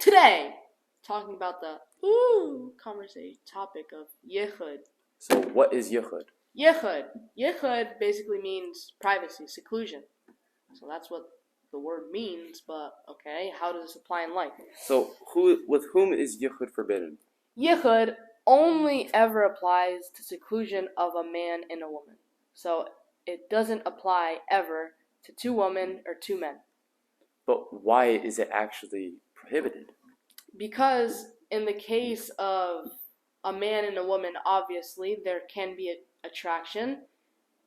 Today, talking about the conversation topic of Yichud. So what is Yichud? Yichud basically means privacy, seclusion. So that's what the word means, but okay, how does this apply in life? So with whom is Yichud forbidden? Yichud only ever applies to seclusion of a man and a woman. So it doesn't apply ever to two women or two men. But why is it actually prohibited? Because in the case of a man and a woman, obviously, there can be attraction.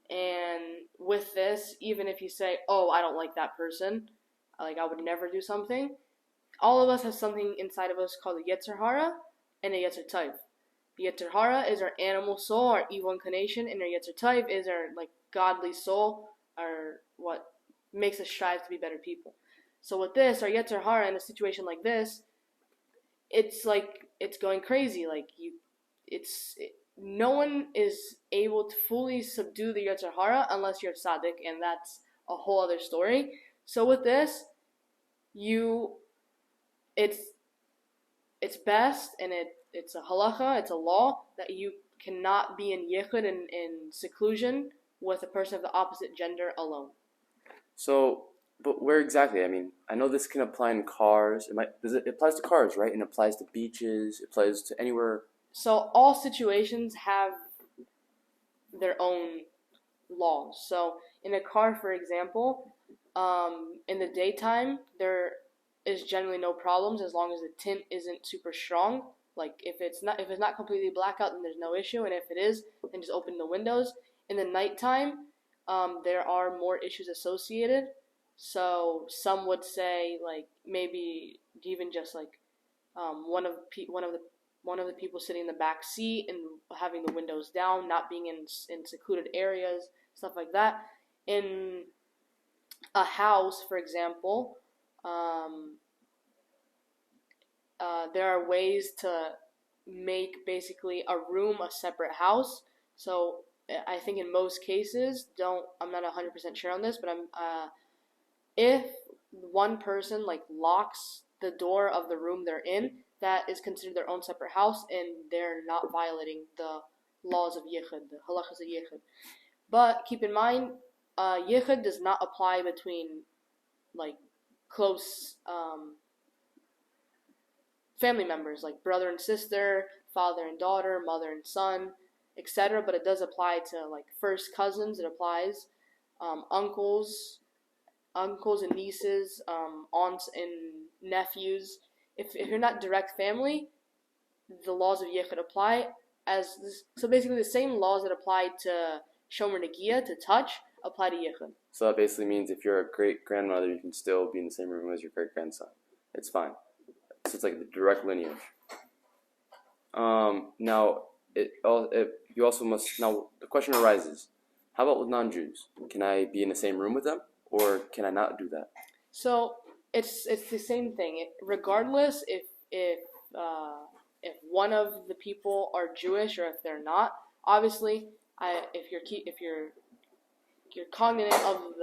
And with this, even if you say, oh, I don't like that person, like I would never do something, all of us have something inside of us called a Yetzer Hara and a Yetzer Tov. The Yetzer Hara is our animal soul, our evil inclination, and our Yetzer Tov is our godly soul, our what makes us strive to be better people. So with this, our Yetzer Hara in a situation like this, it's going crazy. No one is able to fully subdue the Yetzer Hara unless you're tzaddik, and that's a whole other story. So with this, it's best, and it's a halacha, it's a law that you cannot be in yichud in seclusion with a person of the opposite gender alone. So, but where exactly? I mean, I know this can apply in cars. It applies to cars, right? And it applies to beaches. It applies to anywhere. So all situations have their own laws. So in a car, for example, in the daytime, there is generally no problems as long as the tint isn't super strong. Like if it's not completely blackout, then there's no issue. And if it is, then just open the windows. In the nighttime, there are more issues associated. So some would say maybe even just one of the people sitting in the back seat and having the windows down, not being in secluded areas, stuff like that. In a house, for example, there are ways to make basically a room a separate house. So I think in most cases, I'm not 100% sure on this, but if one person locks the door of the room they're in, that is considered their own separate house, and they're not violating the laws of Yichud, the halachas of Yichud. But keep in mind, Yichud does not apply between close family members, like brother and sister, father and daughter, mother and son, etc. But it does apply to first cousins. It applies uncles and nieces, aunts and nephews. If you're not direct family, the laws of Yichud apply. So basically the same laws that apply to Shomer Negiah, to touch, apply to Yichud. So that basically means if you're a great-grandmother, you can still be in the same room as your great-grandson. It's fine. So it's like the direct lineage. Now, you also must... Now, the question arises, how about with non-Jews? Can I be in the same room with them, or can I not do that? So it's the same thing. Regardless if one of the people are Jewish or if they're not, obviously, if you're cognizant of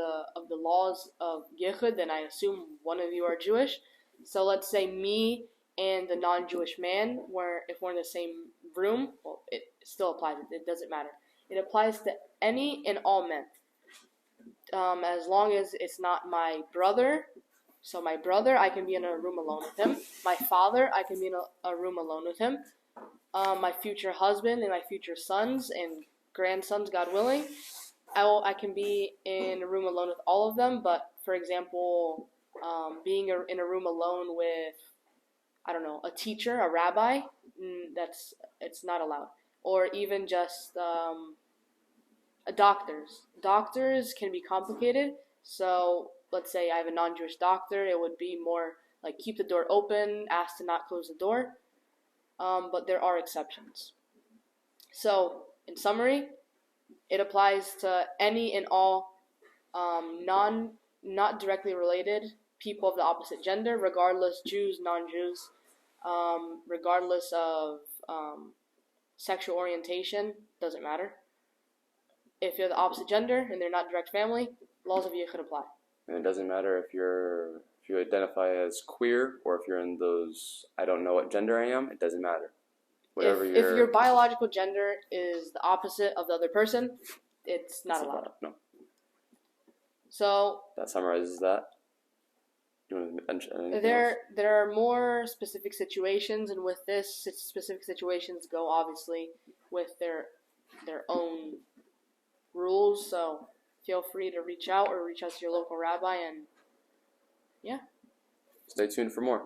the laws of Yichud, then I assume one of you are Jewish. So let's say me and the non-Jewish man, if we're in the same room, well, it still applies. It doesn't matter. It applies to any and all men. As long as it's not my brother. So my brother, I can be in a room alone with him. My father, I can be in a room alone with him. My future husband and my future sons and grandsons, God willing, I can be in a room alone with all of them. But for example, being in a room alone with, I don't know, a teacher, a rabbi, it's not allowed. Or even just doctors. Doctors can be complicated. So let's say I have a non-Jewish doctor, it would be more keep the door open, ask to not close the door. But there are exceptions. So in summary, it applies to any and all not directly related people of the opposite gender, regardless, Jews, non-Jews, regardless of sexual orientation, doesn't matter. If you're the opposite gender and they're not direct family, laws of Yichud apply. And it doesn't matter if you're If you identify as queer or if you're in those, I don't know what gender I am, it doesn't matter. Whatever If your biological gender is the opposite of the other person, it's not allowed. No. So That summarizes that. You want to mention anything else? there are more specific situations, and with this, specific situations go obviously with their own rules. So feel free to reach out or reach out to your local rabbi, and yeah. Stay tuned for more.